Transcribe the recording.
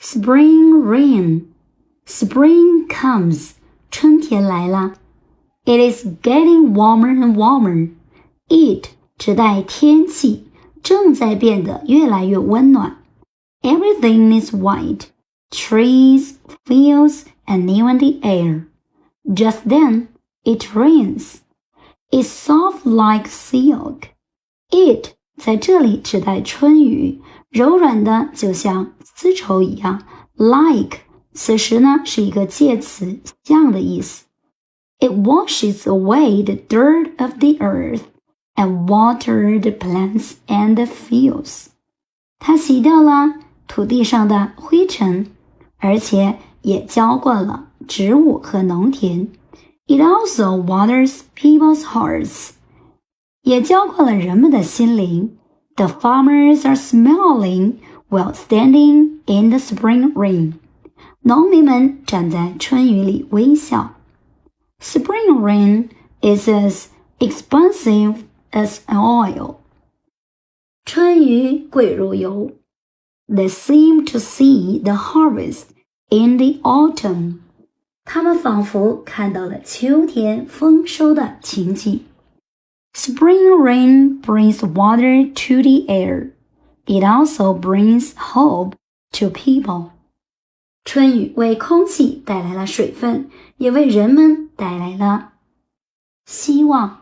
Spring rain. Spring comes. 春天来了。It is getting warmer and warmer. It 指代天气正在变得越来越温暖。Everything is white. Trees, fields, and even the air. Just then, it rains. It's soft like silk. It 在这里指代春雨，柔软的就像丝绸一样。Like 此时呢是一个介词，像的意思。It washes away the dirt of the earth and waters the plants and the fields. 它洗掉了土地上的灰尘，而且也浇灌了植物和农田。It also waters people's hearts. 也浇灌了人们的心灵。The farmers are smiling while standing in the spring rain. 农民们站在春雨里微笑。Spring rain is as expensive as oil. 春雨贵如油。They seem to see the harvest in the autumn. 他们仿佛看到了秋天丰收的情景。Spring rain brings water to the air. It also brings hope to people. 春雨为空气带来了水分，也为人们带来了希望。